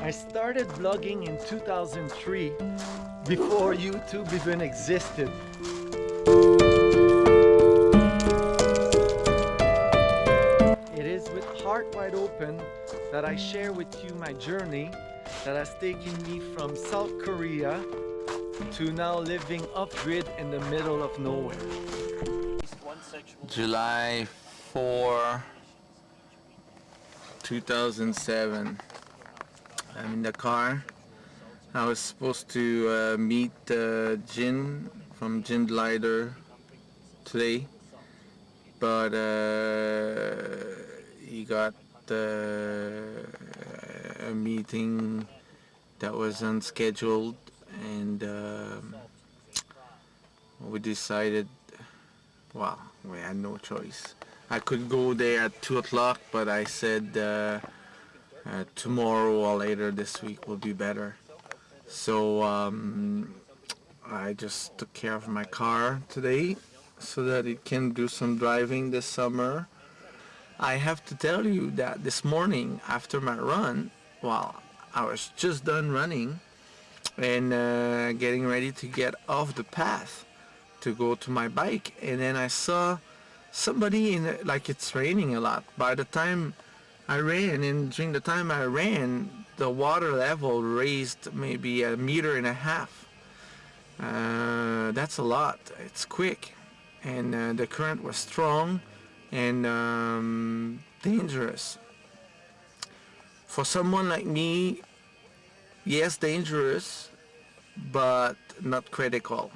I started vlogging in 2003, before YouTube even existed. It is with heart wide open that I share with you my journey that has taken me from South Korea to now living off-grid in the middle of nowhere. July 4, 2007. I'm in the car. I was supposed to meet Jin from Jin Glider today, but he got a meeting that was unscheduled, and we decided, well, we had no choice. I could go there at 2 o'clock, but I said tomorrow or later this week will be better. So I just took care of my car today so that it can do some driving this summer. I have to tell you that this morning after my run, well, I was just done running and getting ready to get off the path to go to my bike, and then I saw somebody like it's raining a lot. By the time I ran, and during the time I ran, the water level raised maybe 1.5 meters. That's a lot. It's quick, and the current was strong and dangerous. For someone like me, yes, dangerous, but not critical.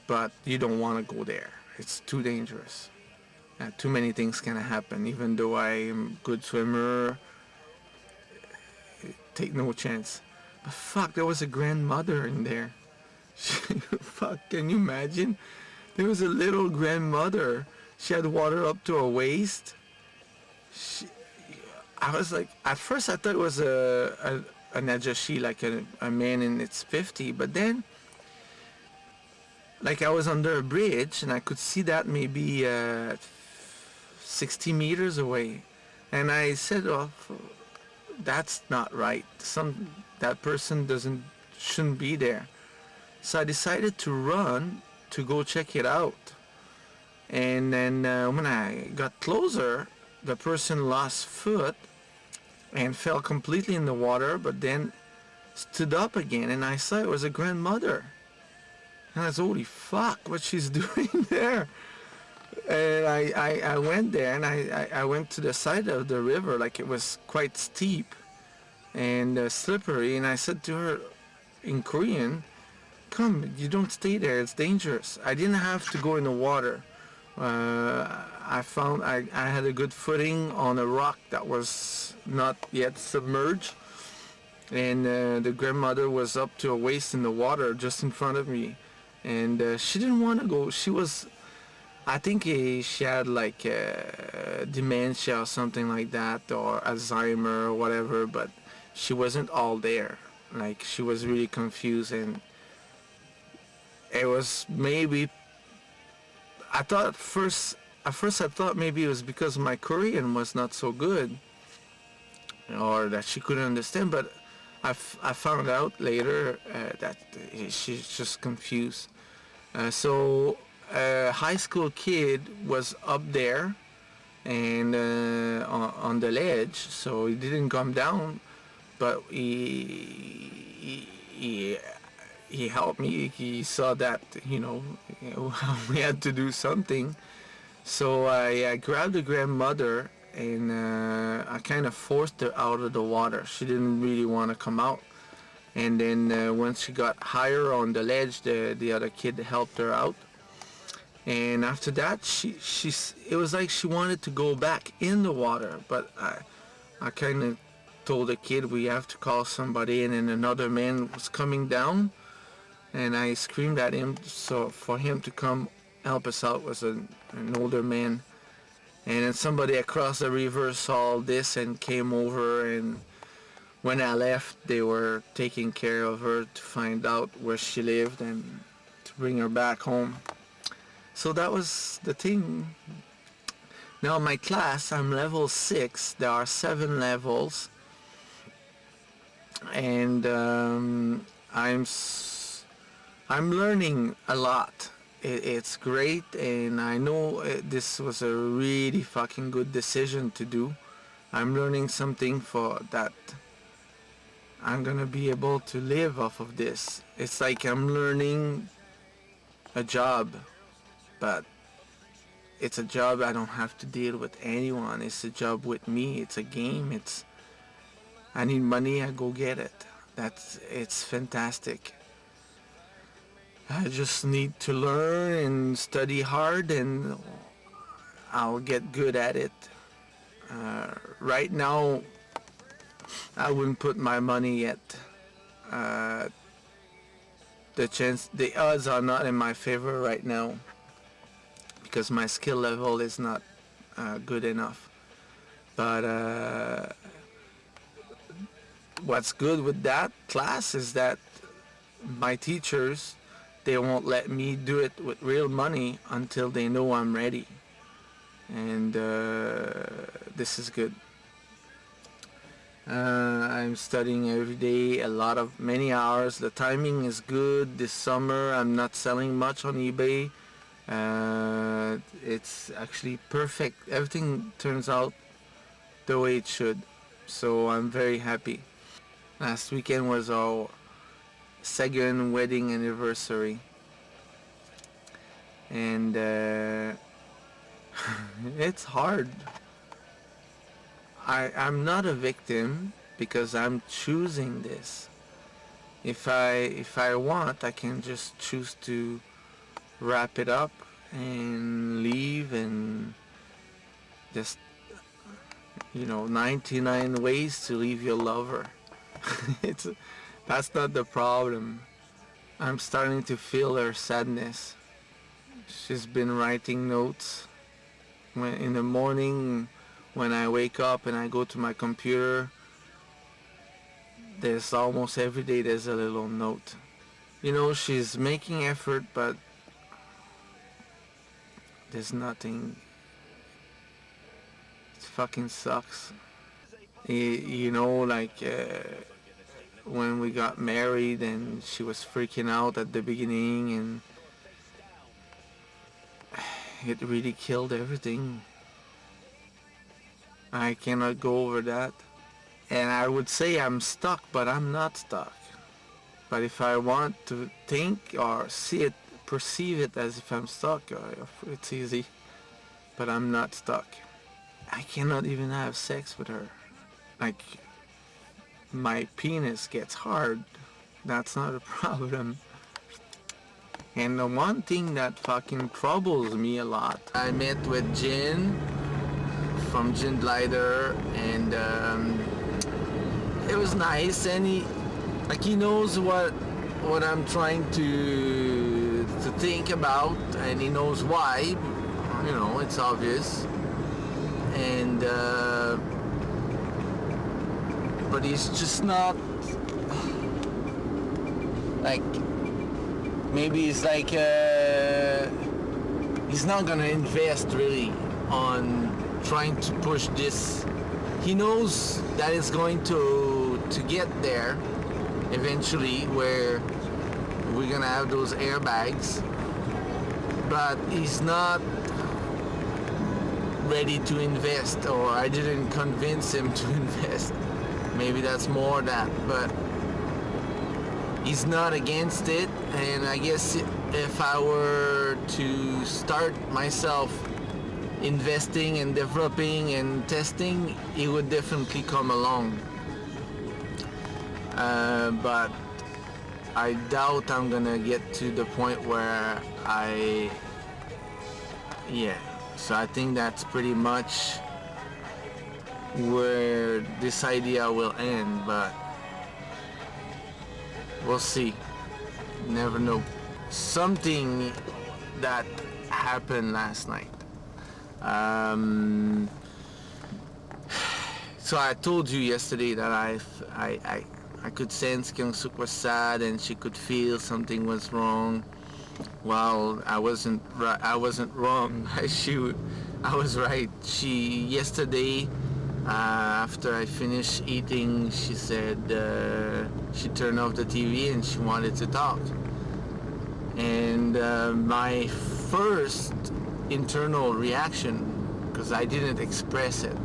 But you don't want to go there. It's too dangerous. Too many things can happen. Even though I'm a good swimmer, take no chance. But fuck, there was a grandmother in there. Fuck, can you imagine? There was a little grandmother. She had water up to her waist. I was like, at first I thought it was an ajashi, like a man in its 50s, but then like I was under a bridge and I could see that maybe 60 meters away, and I said, "Oh, that's not right. That person shouldn't be there." So I decided to run to go check it out, and then when I got closer, the person lost foot and fell completely in the water, but then stood up again, and I saw it was a grandmother. And I was, holy fuck, what she's doing there. And I went there, and I went to the side of the river, like it was quite steep and slippery, and I said to her in Korean, "Come, you don't stay there, it's dangerous." I didn't have to go in the water. I found I had a good footing on a rock that was not yet submerged, and the grandmother was up to her waist in the water just in front of me. And she didn't want to go. I think she had like dementia or something like that, or Alzheimer or whatever, but she wasn't all there. Like, she was really confused, and it was maybe, I thought at first I thought maybe it was because my Korean was not so good, or that she couldn't understand, but I found out later that she's just confused. So a high school kid was up there and on the ledge, so he didn't come down, but he helped me. He saw that, we had to do something. So I grabbed the grandmother, and I kind of forced her out of the water. She didn't really want to come out. And then once she got higher on the ledge, the other kid helped her out. And after that, it was like she wanted to go back in the water. But I kind of told the kid we have to call somebody, and then another man was coming down, and I screamed at him so for him to come help us out. Was an older man. And then somebody across the river saw this and came over, and when I left, they were taking care of her to find out where she lived and to bring her back home. So that was the thing. Now my class, I'm level 6. There are 7 levels. and I'm learning a lot. It's great, and I know this was a really fucking good decision to do. I'm learning something for that. I'm gonna be able to live off of this. It's like I'm learning a job, but it's a job I don't have to deal with anyone. It's a job with me. It's a game. I need money, I go get it. It's fantastic. I just need to learn and study hard, and I'll get good at it. Right now, I wouldn't put my money yet. The odds are not in my favor right now because my skill level is not good enough. But what's good with that class is that my teachers, they won't let me do it with real money until they know I'm ready. And this is good. I'm studying every day, many hours. The timing is good. This summer I'm not selling much on eBay. It's actually perfect. Everything turns out the way it should. So I'm very happy. Last weekend was our second wedding anniversary. And it's hard. I'm not a victim because I'm choosing this. If I want, I can just choose to wrap it up and leave, and just 99 ways to leave your lover. That's not the problem. I'm starting to feel her sadness. She's been writing notes in the morning. When I wake up and I go to my computer, there's almost every day there's a little note. She's making effort, but there's nothing. It fucking sucks. When we got married and she was freaking out at the beginning, and it really killed everything. I cannot go over that. And I would say I'm stuck, but I'm not stuck. But if I want to think or see it, perceive it as if I'm stuck, it's easy. But I'm not stuck. I cannot even have sex with her. Like, my penis gets hard. That's not a problem. And the one thing that fucking troubles me a lot, I met with Jin from Jin Glider, and it was nice, and he knows what I'm trying to think about, and he knows why. It's obvious. And but he's just not like, maybe he's like he's not gonna invest really on trying to push this. He knows that it's going to get there eventually, where we're gonna have those airbags, but he's not ready to invest, or I didn't convince him to invest. Maybe that's more that, but he's not against it. And I guess if I were to start myself investing and developing and testing, he would definitely come along. But I doubt I'm gonna get to the point where so I think that's pretty much where this idea will end, but we'll see. Never know. Something that happened last night. So I told you yesterday that I could sense Kyoung Sook was sad, and she could feel something was wrong. Well, I wasn't wrong. I was right. Yesterday, After I finished eating, she said she turned off the TV and she wanted to talk. And my first internal reaction, because I didn't express it,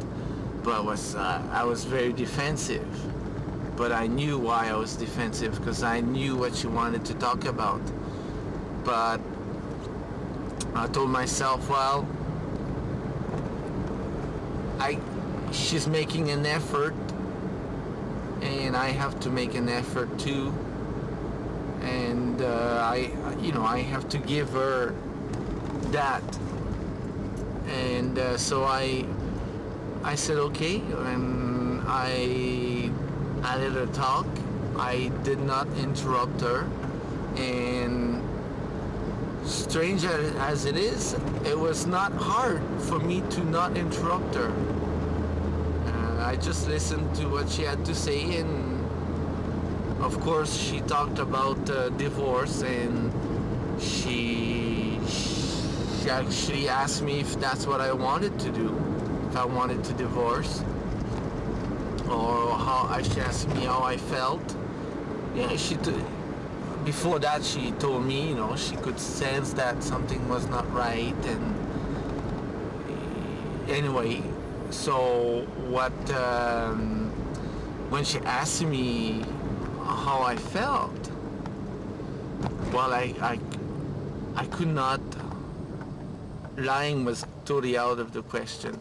but I was very defensive. But I knew why I was defensive, because I knew what she wanted to talk about. But I told myself, well, she's making an effort, and I have to make an effort too. And I have to give her that. And so I said okay, and I let her talk. I did not interrupt her, and strange as it is, it was not hard for me to not interrupt her. I just listened to what she had to say, and of course she talked about divorce, and she actually asked me if that's what I wanted to do, if I wanted to divorce, or she asked me how I felt. Yeah, before that she told me, she could sense that something was not right, and anyway, so when she asked me how I felt, well, I could not. Lying was totally out of the question,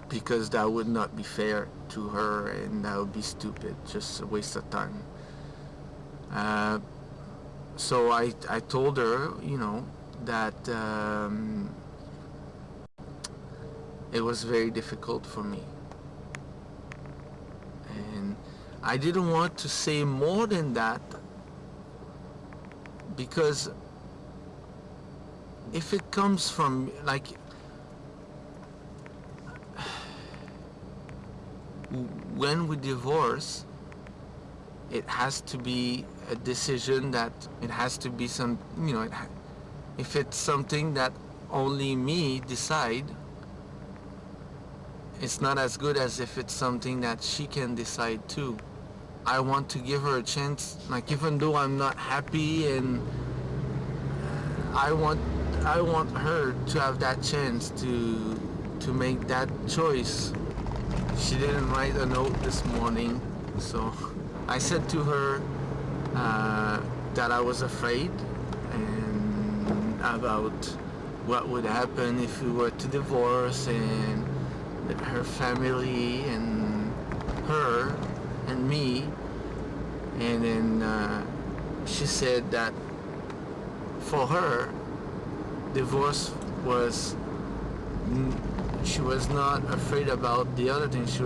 because that would not be fair to her, and that would be stupid, just a waste of time. So I told her, that it was very difficult for me, and I didn't want to say more than that, because if it comes from, like, when we divorce, it has to be a decision that it has to be some, if it's something that only me decide, it's not as good as if it's something that she can decide too. I want to give her a chance, like, even though I'm not happy, and I want her to have that chance to make that choice. She didn't write a note this morning, so I said to her that I was afraid, and about what would happen if we were to divorce, and her family and her and me. And then she said that for her, divorce was, she was not afraid about the other thing. She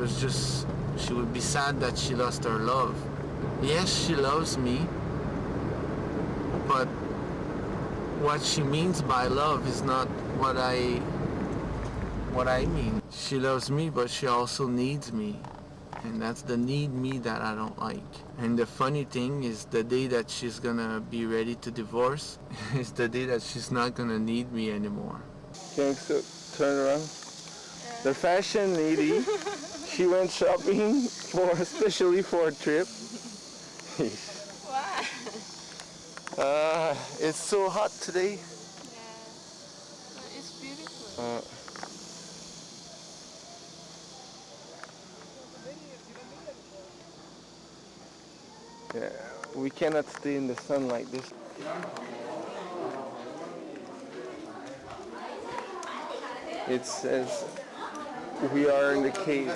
would be sad that she lost her love. Yes, she loves me, but what she means by love is not what I mean. She loves me, but she also needs me. And that's the need me that I don't like. And the funny thing is, the day that she's gonna be ready to divorce is the day that she's not gonna need me anymore. Kyoung Sook, turn around. Yeah. The fashion lady, she went shopping especially for a trip. Why? It's so hot today. Yeah. It's beautiful. Yeah, we cannot stay in the sun like this. It says we are in the cave.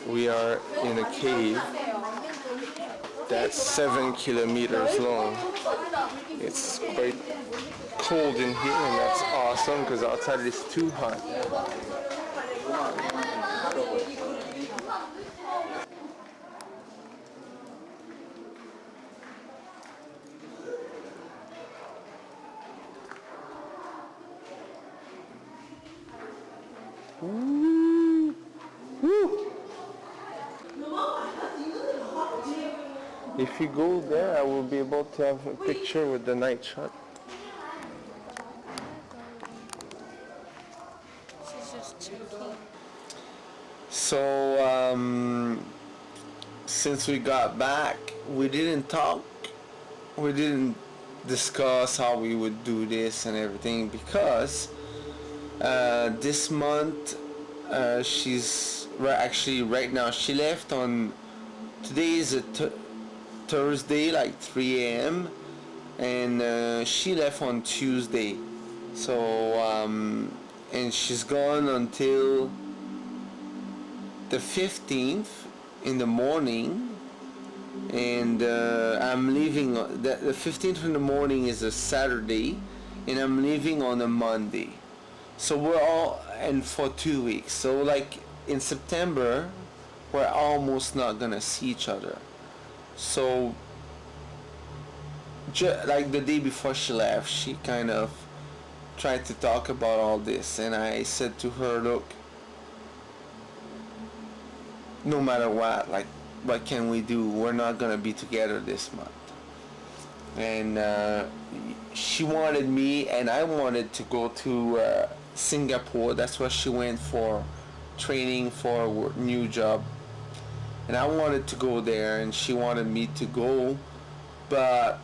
We are in a cave that's 7 kilometers long. It's quite cold in here, and that's awesome because outside it is too hot. Woo! Woo! If you go there, I will be able to have a picture with the night shot. She's just checking. So, since we got back, we didn't talk. We didn't discuss how we would do this and everything because this month she's actually right now she left on today is a Thursday like 3 a.m. and she left on Tuesday, so and she's gone until the 15th in the morning, and I'm leaving the 15th in the morning is a Saturday, and I'm leaving on a Monday. So we're all and for 2 weeks. So like in September, we're almost not gonna see each other. So like the day before she left, she kind of tried to talk about all this, and I said to her, look, no matter what, like, what can we do? We're not gonna be together this month. And she wanted me, and I wanted to go to Singapore. That's where she went for training for a new job. And I wanted to go there, and she wanted me to go. But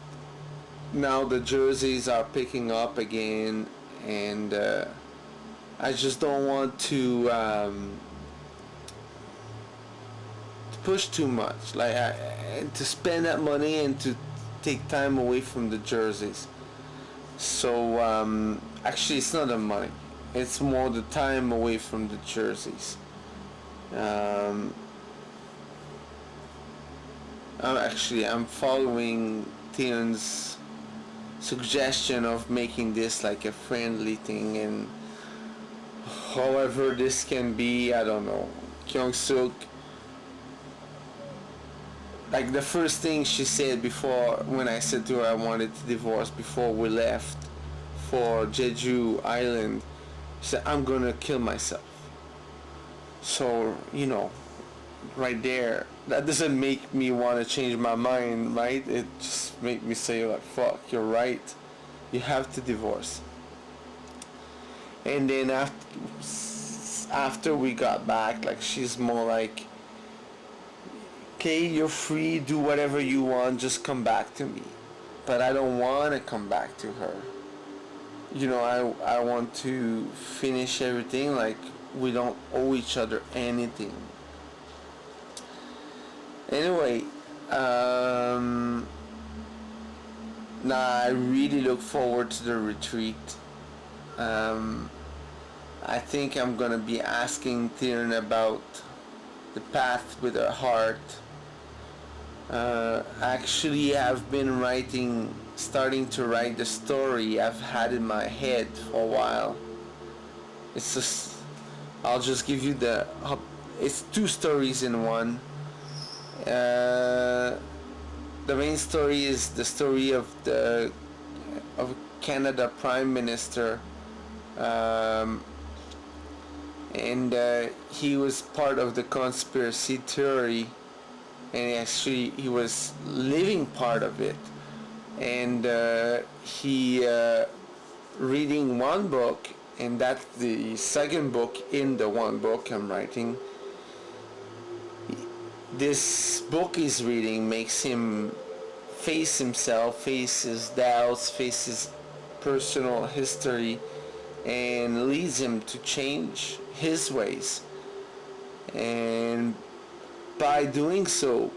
now the jerseys are picking up again, and I just don't want to push too much, like to spend that money and to take time away from the jerseys. So actually it's not the money, it's more the time away from the jerseys. I'm following Theun's suggestion of making this like a friendly thing, and however this can be, I don't know. Kyoung Sook, like the first thing she said before, when I said to her I wanted to divorce before we left for Jeju Island, she said, I'm gonna kill myself. So, you know, right there, that doesn't make me want to change my mind, right? It just make me say like, fuck, you're right, you have to divorce. And then after we got back, like, she's more like, okay, you're free, do whatever you want, just come back to me. But I don't want to come back to her. You know, I want to finish everything, like we don't owe each other anything. Anyway, now I really look forward to the retreat. I think I'm gonna be asking Theun about the path with her heart. Actually, I've been starting to write the story I've had in my head for a while. It's just, I'll just give you it's two stories in one. The main story is the story of Canada Prime Minister, and he was part of the conspiracy theory, and actually he was living part of it, and he reading one book, and that's the second book in the one book I'm writing. This book he's reading makes him face himself, face his doubts, face his personal history, and leads him to change his ways. And by doing so,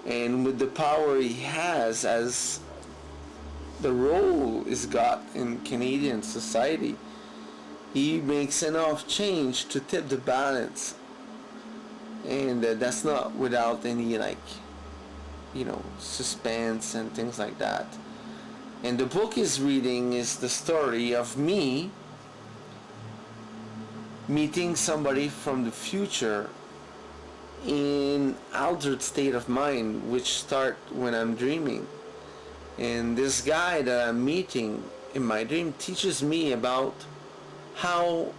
and with the power he has as the role he's got in Canadian society, he makes enough change to tip the balance. And that's not without any, like, you know, suspense and things like that. And the book he's reading is the story of me meeting somebody from the future in altered state of mind, which start when I'm dreaming. And this guy that I'm meeting in my dream teaches me about how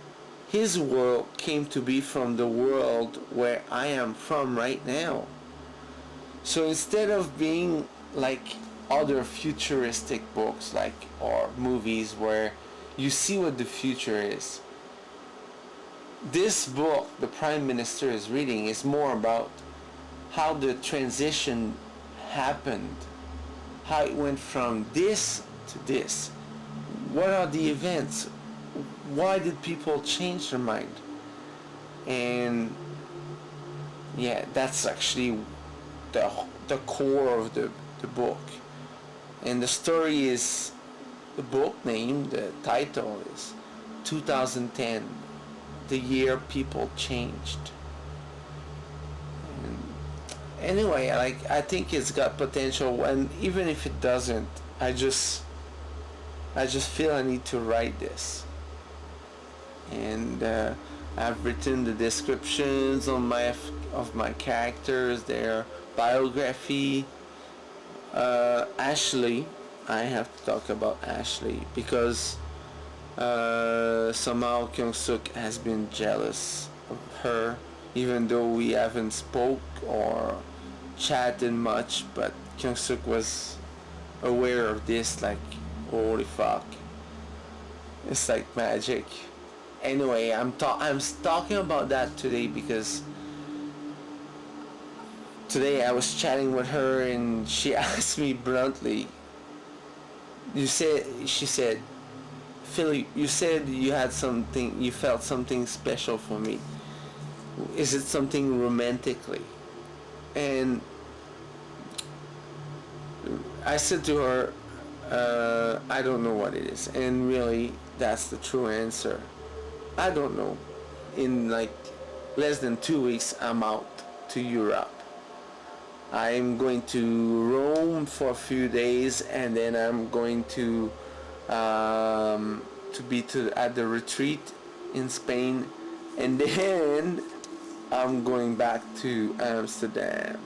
his world came to be from the world where I am from right now. So instead of being like other futuristic books, like, or movies where you see what the future is, this book the Prime Minister is reading is more about how the transition happened, how it went from this to this. What are the events? Why did people change their mind? And yeah, that's actually the core of the book. And the story is, the book name, the title is 2010, the year people changed. And anyway, I think it's got potential, and even if it doesn't, I just feel I need to write this. And I've written the descriptions of my characters, their biography. Ashley, I have to talk about Ashley because somehow Kyoung Sook has been jealous of her, even though we haven't spoke or chatted much, but Kyoung Sook was aware of this, like, holy fuck, it's like magic. Anyway, I'm talking about that today because today I was chatting with her and she asked me bluntly, she said, Philly, you said you felt something special for me. Is it something romantically? And I said to her, I don't know what it is. And really, that's the true answer. I don't know. In like less than 2 weeks, I'm out to Europe. I'm going to Rome for a few days, and then I'm going to be at the retreat in Spain, and then I'm going back to Amsterdam.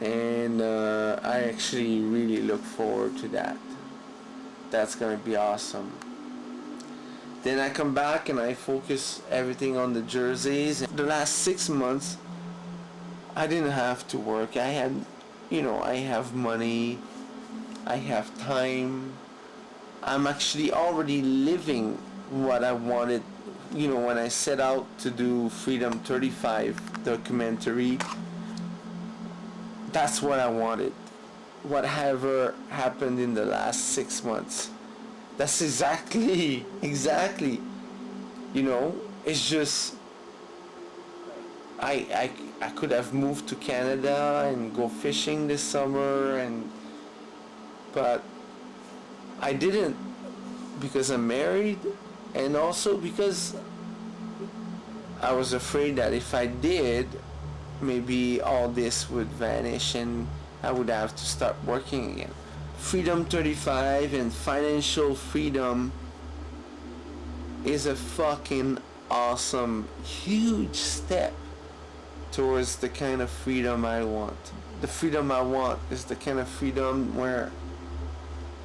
And I actually really look forward to that. That's gonna be awesome. Then I come back and I focus everything on the jerseys. The last 6 months I didn't have to work. I have money, I have time. I'm actually already living what I wanted. When I set out to do Freedom 35 documentary, that's what I wanted. Whatever happened in the last 6 months, that's exactly, it's just, I could have moved to Canada and go fishing this summer, but I didn't, because I'm married, and also because I was afraid that if I did, maybe all this would vanish and I would have to start working again. Freedom 35 and financial freedom is a fucking awesome, huge step towards the kind of freedom I want. The freedom I want is the kind of freedom where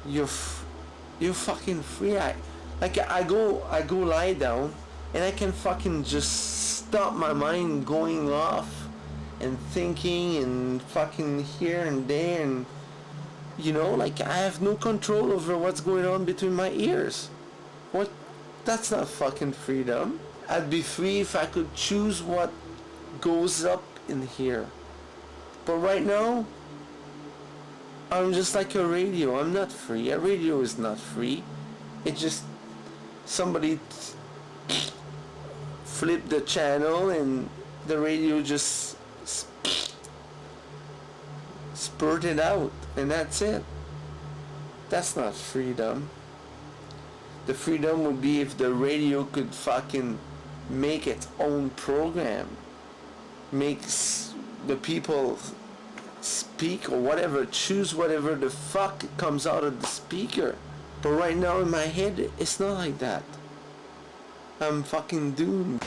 you're fucking free. I go lie down and I can fucking just stop my mind going off and thinking and fucking here and there, and I have no control over what's going on between my ears. What? That's not fucking freedom. I'd be free if I could choose what goes up in here. But right now, I'm just like a radio. I'm not free. A radio is not free. It just, somebody flipped the channel and the radio just spurted out, and that's it. That's not freedom. The freedom would be if the radio could fucking make its own program, makes the people speak or whatever, choose whatever the fuck comes out of the speaker. But right now in my head, it's not like that. I'm fucking doomed.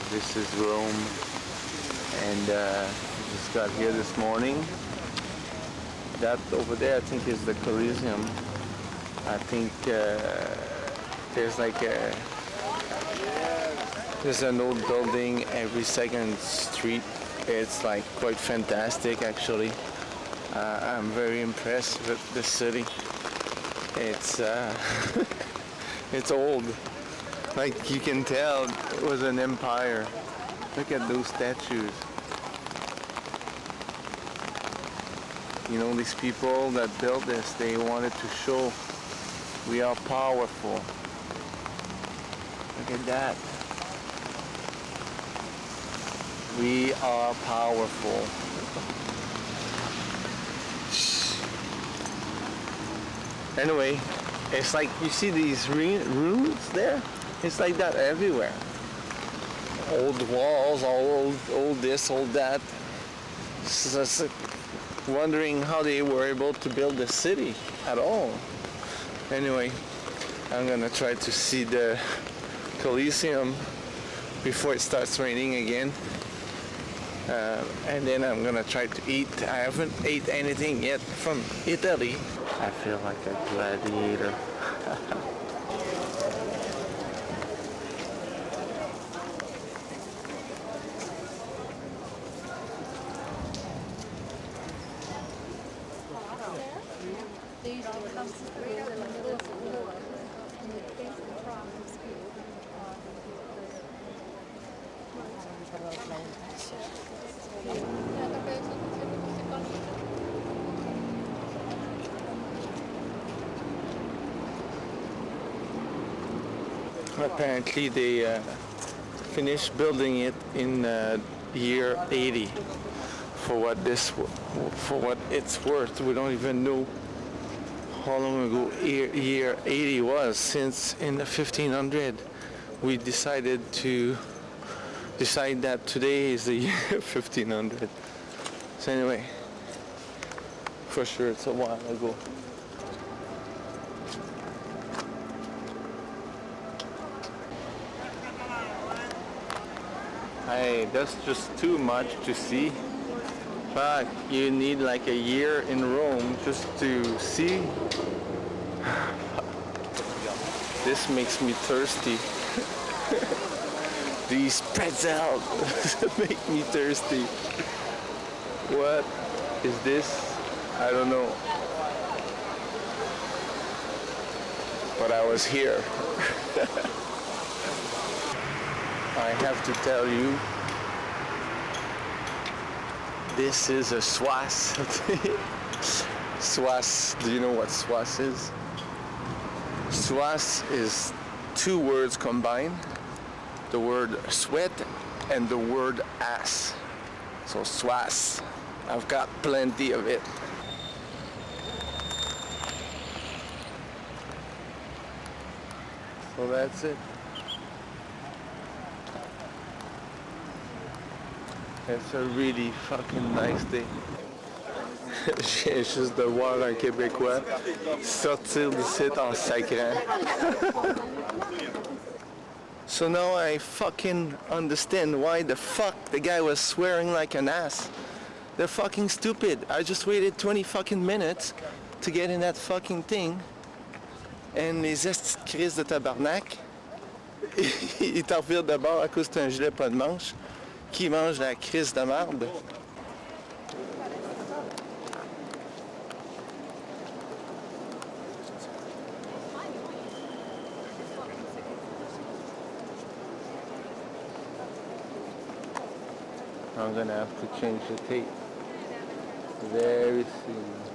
This is Rome, and we just got here this morning. That over there, I think, is the Coliseum. I think there's like a There's an old building every second street. It's like quite fantastic actually. I'm very impressed with the city. It's it's old. Like you can tell it was an empire. Look at those statues. You know, these people that built this, they wanted to show we are powerful. Look at that. We are powerful. Anyway, it's like you see these ruins there? It's like that everywhere. Old walls, all old this, old that. So it's like wondering how they were able to build the city at all. Anyway, I'm gonna try to see the Colosseum before it starts raining again. And then I'm gonna try to eat. I haven't ate anything yet from Italy. I feel like a gladiator. They used to come straight up in the middle of the floor and they'd face the front of the school. Apparently they finished building it in year 80. For what it's worth, we don't even know how long ago year 80 was. Since in the 1500 we decided that today is the year 1500. So anyway, for sure it's a while ago. Hey, that's just too much to see. Fuck, you need like a year in Rome just to see. This makes me thirsty. These pretzels make me thirsty. What is this? I don't know. But I was here. I have to tell you, this is a swass. Swass, do you know what swass is? Swass is two words combined. The word sweat and the word ass. So swass. I've got plenty of it. So that's it. It's a really fucking nice day. J'ai juste de voir un Québécois sortir d'ici en sacrant. So now I fucking understand why the fuck the guy was swearing like an ass. They're fucking stupid. I just waited 20 fucking minutes to get in that fucking thing. And les estis crises de tabarnak, ils t'en revirent de bord à cause que t'as un gilet pas de manche. Qui mange la crise de marde? I'm gonna have to change the tape very soon.